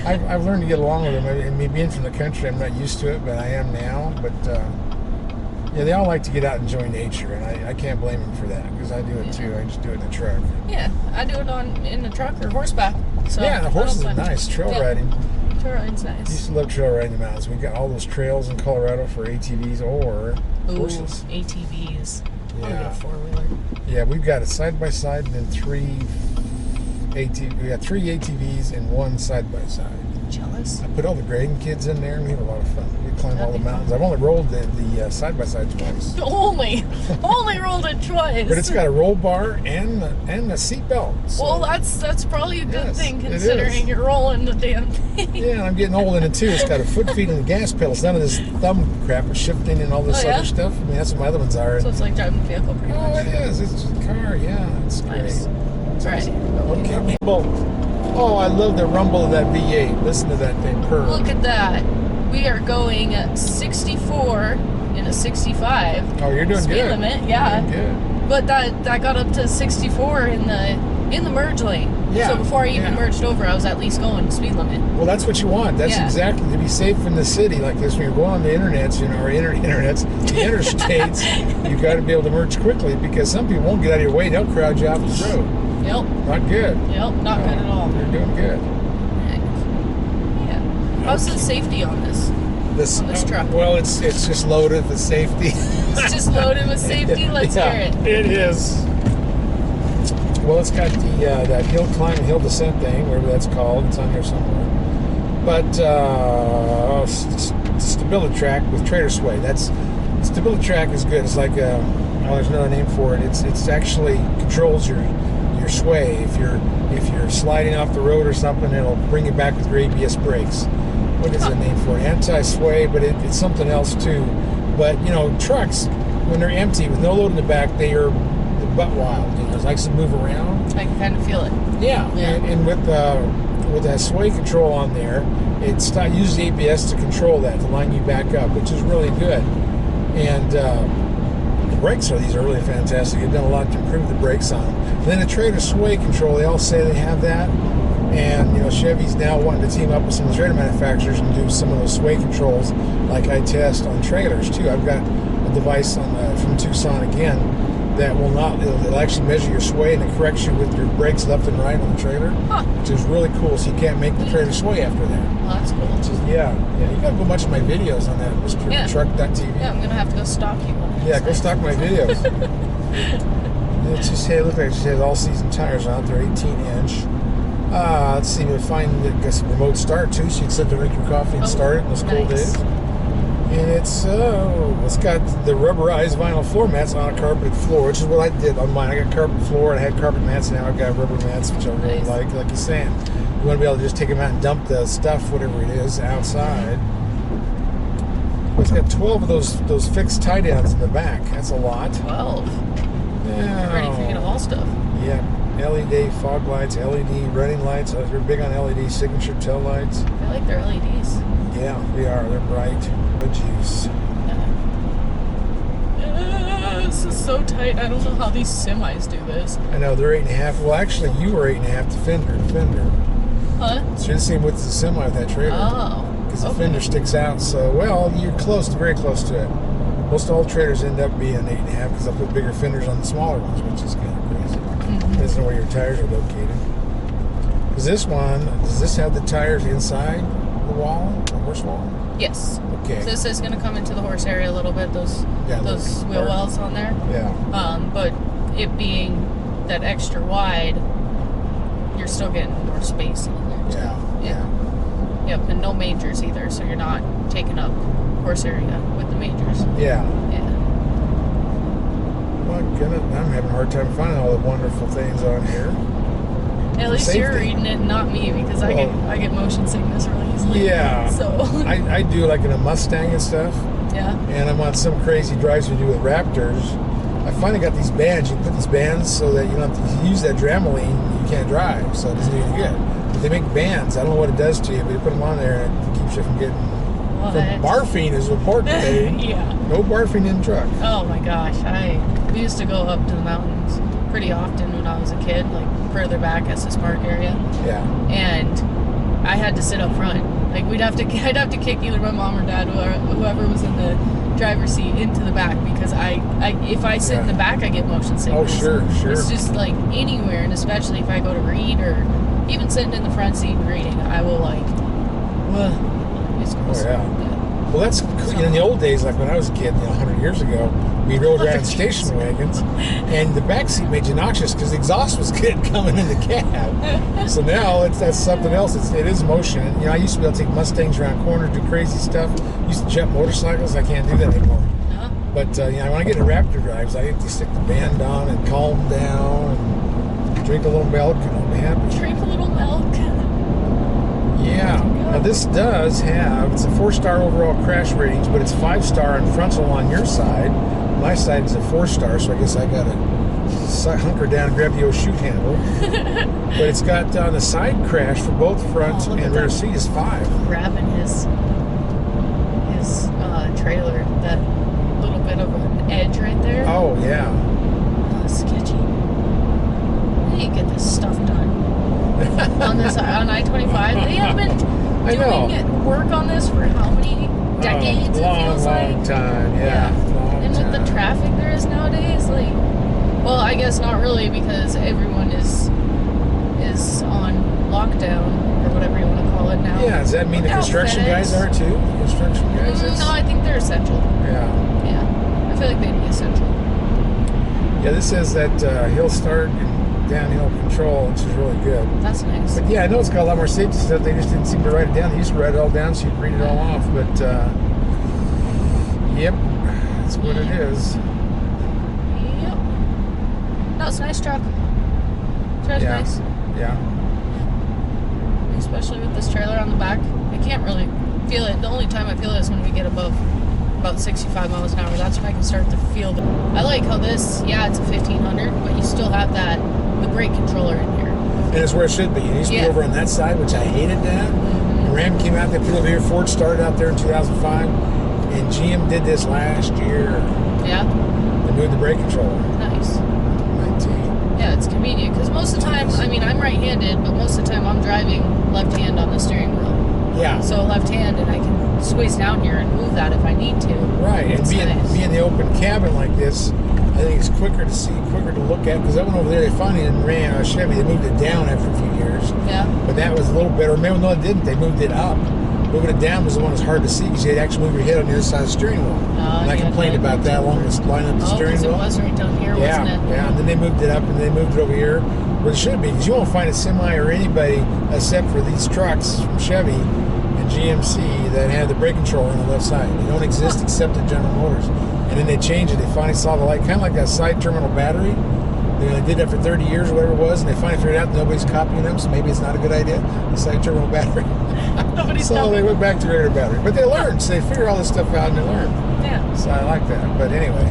I've learned to get along with them. And me being from the country, I'm not used to it, but I am now. But yeah, they all like to get out and enjoy nature, and I can't blame them for that because I do it too. I just do it in the truck. Yeah, I do it in the truck or horseback. So Yeah, the horses I are don't mind. nice. Trail Yeah. riding. Trail riding's nice. Used to love trail riding in the mountains. We got all those trails in Colorado for ATVs or horses. ATVs. I want to Yeah. get a four-wheeler. Yeah, we've got a side by side and then we got 3 ATVs and 1 side by side. Jealous. I put all the grading kids in there and we had a lot of fun. We climbed all That'd the be mountains. fun. I've only rolled the side by side twice. Only rolled it twice. But it's got a roll bar and a seat belt. So, well, that's probably a good Yes, thing it considering is. you're rolling the damn thing. yeah, and I'm getting old in it too. It's got a foot feed and the gas pedal. It's none of this thumb crap with shifting and all this Oh, yeah? other stuff. I mean, that's what my other ones are. So it's like driving a vehicle pretty Oh, much. it is. It's just a car. Yeah, it's Nice. great. All right. Okay, people. Oh, I love the rumble of that V8. Listen to that thing purr. Look at that. We are going at 64 in a 65. Oh, you're doing speed good. limit, yeah. You're doing good. But that got up to 64 in the merge lane. Yeah, So before I even yeah. merged over, I was at least going speed limit. Well, that's what you want. That's Yeah. exactly to be safe in the city like this. When you're going on the internets, you know, or internets, the interstates, you got to be able to merge quickly because some people won't get out of your way. They'll crowd you off the road. Yep. Not good. Yep. Not good at all. You're doing good. Yeah. How's the safety on this? On this truck. Well, it's just loaded with safety. It's just loaded with safety. Let's hear it. It is. Well, it's got the that hill climb and hill descent thing, whatever that's called. It's on here somewhere. But stability track with trailer sway. That's stability track is good. It's like there's another name for it. It's actually controls your sway. If you're sliding off the road or something, it'll bring you back with your ABS brakes. What is the name for it? Anti-sway, but it's something else too. But you know, trucks when they're empty with no load in the back, they are butt wild. You know, it likes to move around. I can kind of feel it. Yeah. And with that sway control on there, it uses ABS to control that, to line you back up, which is really good. And the brakes are really fantastic. They've done a lot to improve the brakes on them. And then the trailer sway control, they all say they have that. And you know, Chevy's now wanting to team up with some of the trailer manufacturers and do some of those sway controls, like I test on trailers too. I've got a device from Tucson again that it'll actually measure your sway and it corrects you with your brakes left and right on the trailer, which is really cool. So you can't make the trailer sway after that. Well, that's cool. Yeah. You gotta go watch my videos on that, MrTruck.tv. Yeah, I'm gonna have to go stalk you. Yeah, go stalk my videos. It just had, it looked like it just had all-season tires on it. They're 18-inch. Let's see, we'll find, I guess, a remote start too, so you can sit there, drink your coffee, and start it in those cold days. And it's got the rubberized vinyl floor mats on a carpeted floor, which is what I did on mine. I got carpet floor, and I had carpet mats, and now I've got rubber mats, which I really like you're saying. You want to be able to just take them out and dump the stuff, whatever it is, outside. It's got 12 of those fixed tie downs in the back. That's a lot. 12. Yeah. Ready for you to haul stuff. Yeah. LED fog lights, LED running lights. They're big on LED signature tail lights. I like their LEDs. Yeah, they are. They're bright. Good juice. This is so tight. I don't know how these semis do this. I know, they're 8.5. Well, actually, you were 8.5 to fender. Huh? So you're the same width as the semi with that trailer. Oh. Because the fender sticks out. So, well, you're very close to it. Most all trailers end up being 8.5 because they'll put bigger fenders on the smaller ones, which is kind of crazy. Depends on where your tires are located. Does this have the tires inside the wall, the horse wall? Yes. Okay. So this is going to come into the horse area a little bit, those wheel wells on there. Yeah. But it being that extra wide, you're still getting more space in there. Yeah. Yep, and no majors either, so you're not taking up horse area with the majors. Yeah. Yeah. My goodness, I'm having a hard time finding all the wonderful things on here. At least Safety. you're reading it, not me, because I get motion sickness really easily. Yeah. So I do like in a Mustang and stuff. yeah. And I'm on some crazy drives we do with Raptors. I finally got these bands. You can put these bands so that you don't have to use that Dramamine. You can't drive, so it doesn't do you good. But they make bands. I don't know what it does to you, but you put them on there and it keeps you from getting. From barfing is important today. Yeah. No barfing in the truck. Oh my gosh, we used to go up to the mountains pretty often when I was a kid, like further back, Estes Park area. Yeah. And I had to sit up front. Like I'd have to kick either my mom or dad, or whoever was in the driver's seat, into the back, because if I sit in the back, I get motion sickness. Oh sure. It's just like anywhere, and especially if I go to read or even sitting in the front seat and reading, I will like. It's gross. Oh yeah. Well, that's cool. In the old days, like when I was a kid, 100 years ago, we rode around in station wagons, and the back seat made you noxious because the exhaust was good coming in the cab. So now that's something else. It is motion. And, I used to be able to take Mustangs around corners, do crazy stuff. Used to jet motorcycles. I can't do that anymore. Uh-huh. But when I get in Raptor drives, I have to stick the band on and calm down and drink a little milk and I'll be happy. Drink a little milk. Yeah. Now this does have, it's a 4-star overall crash ratings, but it's 5-star on frontal on your side. My side is a 4-star, so I guess I gotta hunker down and grab the old shoot handle. But it's got on the side crash for both front and rear seat is 5. Grabbing his trailer, that little bit of an edge right there. Oh yeah. Sketchy. How do you get this stuff done? on I-25, they have been doing work on this for how many decades? It feels like long time, yeah. And with the traffic there is nowadays, well, I guess not really, because everyone is on lockdown or whatever you want to call it now. Yeah, does that mean the construction guys are too? Construction guys? No, I think they're essential. Yeah. I feel like they'd be essential. Yeah, this says that hill start and downhill control, which is really good. That's nice. But yeah, I know it's got a lot more safety stuff. They just didn't seem to write it down. They used to write it all down so you could read it all off. But yep, that's what it is. Yep. No, it's a nice truck. It's nice. Yeah. Especially with this trailer on the back. I can't really feel it. The only time I feel it is when we get above about 65 miles an hour. That's when I can start to feel it. I like how this, it's a 1500, but you still have the brake controller in here. And it's where it should be. It used to be over on that side, which I hated that. When Ram came out, they put it here. Ford started out there in 2005, and GM did this last year. Yeah. They moved the brake controller. Nice. 19. Yeah, it's convenient, because most of the time, I'm right-handed, but most of the time I'm driving left hand on the steering wheel. Yeah. So left hand, and I can squeeze down here and move that if I need to. Right, and being the open cabin like this, I think it's quicker to see, quicker to look at, because that one over there, they finally ran a Chevy, they moved it down after a few years. Yeah. But that was a little better. Maybe no, it didn't. They moved it up. Moving it down was the one that was hard to see, because you had to actually move your head on the other side of the steering wheel. And I complained about that along the line of the steering wheel. It was right down here. Yeah, Yeah, wasn't it? yeah. And then they moved it up, and they moved it over here where it should be, because you won't find a semi or anybody except for these trucks from Chevy and GMC that have the brake controller on the left side. They don't exist except at General Motors. And then they changed it. They finally saw the light, kind of like that side terminal battery. They did that for 30 years or whatever it was, and they finally figured out that nobody's copying them, so maybe it's not a good idea. The side terminal battery. Nobody's So they went back to regular battery. But they learned, so they figure all this stuff out and they learn. Yeah. So I like that. But anyway.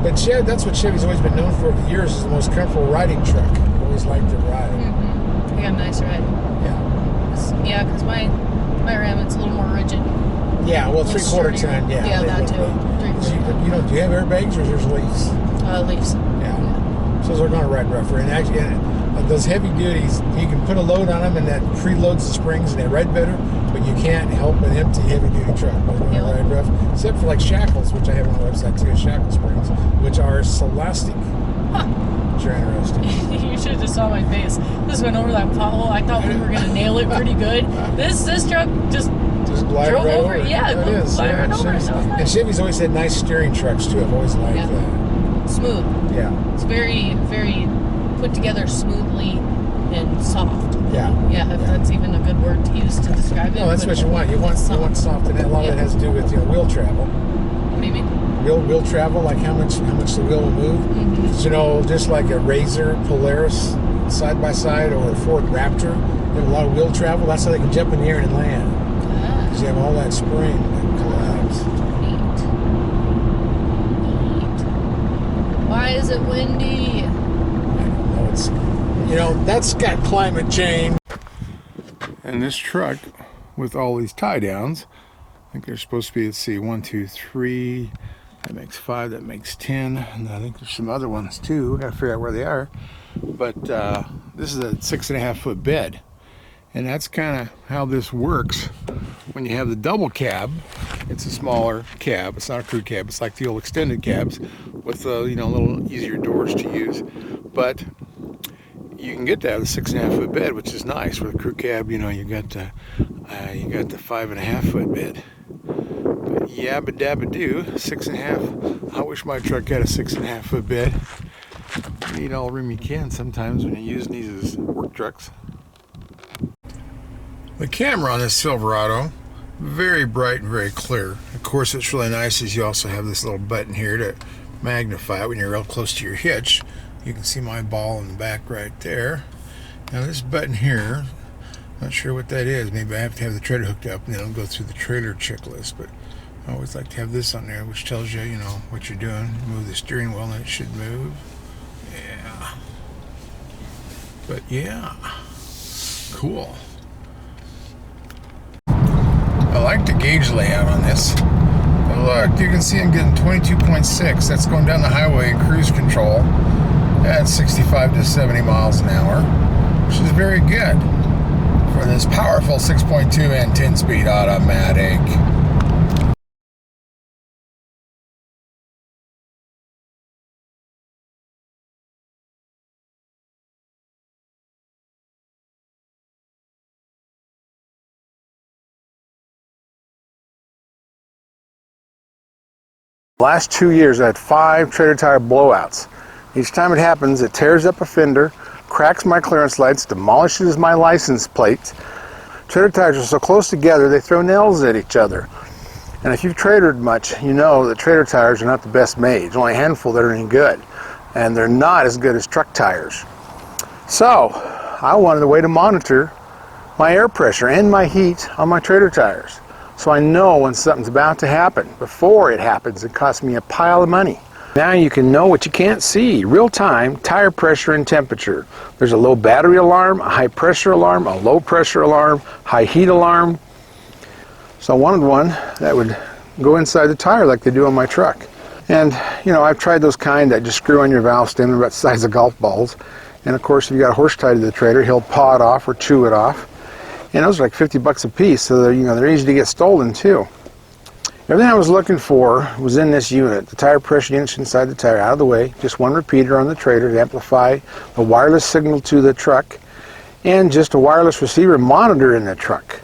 But that's what Chevy's always been known for over the years, is the most comfortable riding truck. Always liked to ride. Mm-hmm. Yeah, nice ride. Yeah. Because my Ram, it's a little more rigid. Yeah, well, 3/4 ton, yeah. Yeah, that too. Do you have airbags or is yours leaves? Leaves. Yeah. So they're going to ride rougher. And actually, those heavy duties, you can put a load on them and that preloads the springs and they ride better, but you can't help an empty heavy duty truck. They're going to ride rough. Except for like shackles, which I have on the website too, shackle springs, which are Celestic. Which are interesting. You should have just saw my face. This went over that pothole. I thought we were going to nail it pretty good. This truck just glide drove right over. Yeah, it is. glide right over. Nice. And Chevy's always had nice steering trucks too. I've always liked that. Smooth. Yeah. It's very, very put together smoothly and soft. Yeah. Yeah, if that's even a good word to use to describe it. No, that's what you want. You want soft, and a lot of that has to do with wheel travel. What do you mean? Wheel travel, like how much the wheel will move. Mm-hmm. You know, just like a Razor Polaris side by side or a Ford Raptor, they have a lot of wheel travel. That's how they can jump in the air and land. Because you have all that spring that collapse. Neat. Why is it windy? I don't know. That's got climate change. And this truck, with all these tie downs, I think there's supposed to be, let's see, 1, 2, 3. That makes 5. That makes 10. And I think there's some other ones too. We got to figure out where they are. But this is a 6.5 foot bed. And that's kind of how this works. When you have the double cab, it's a smaller cab. It's not a crew cab. It's like the old extended cabs with little easier doors to use. But you can get that with a 6.5 foot bed, which is nice. With a crew cab, you got the 5.5 foot bed. But yabba dabba do, 6.5. I wish my truck had a 6.5 foot bed. You need all room you can sometimes when you're using these as work trucks. The camera on this Silverado, very bright and very clear. Of course, what's really nice is you also have this little button here to magnify it when you're real close to your hitch. You can see my ball in the back right there. Now this button here, not sure what that is. Maybe I have to have the trailer hooked up and then I'll go through the trailer checklist. But I always like to have this on there, which tells you, what you're doing. Move the steering wheel and it should move. Yeah. But yeah, cool. I like the gauge layout on this. But look, you can see I'm getting 22.6. That's going down the highway in cruise control at 65 to 70 miles an hour, which is very good for this powerful 6.2 and 10-speed automatic. Last 2 years, I had 5 trailer tire blowouts. Each time it happens, it tears up a fender, cracks my clearance lights, demolishes my license plates. Trailer tires are so close together, they throw nails at each other. And if you've trailered much, you know that trailer tires are not the best made. There's only a handful that are any good. And they're not as good as truck tires. So, I wanted a way to monitor my air pressure and my heat on my trailer tires. So I know when something's about to happen. Before it happens, it costs me a pile of money. Now you can know what you can't see. Real time, tire pressure and temperature. There's a low battery alarm, a high pressure alarm, a low pressure alarm, high heat alarm. So I wanted one that would go inside the tire like they do on my truck. And I've tried those kind that just screw on your valve stem. They're about the size of golf balls. And of course, if you got a horse tied to the trailer, he'll paw it off or chew it off. And those are like 50 bucks a piece, so they're easy to get stolen too. Everything I was looking for was in this unit. The tire pressure unit's inside the tire, out of the way. Just one repeater on the trailer to amplify the wireless signal to the truck, and just a wireless receiver monitor in the truck.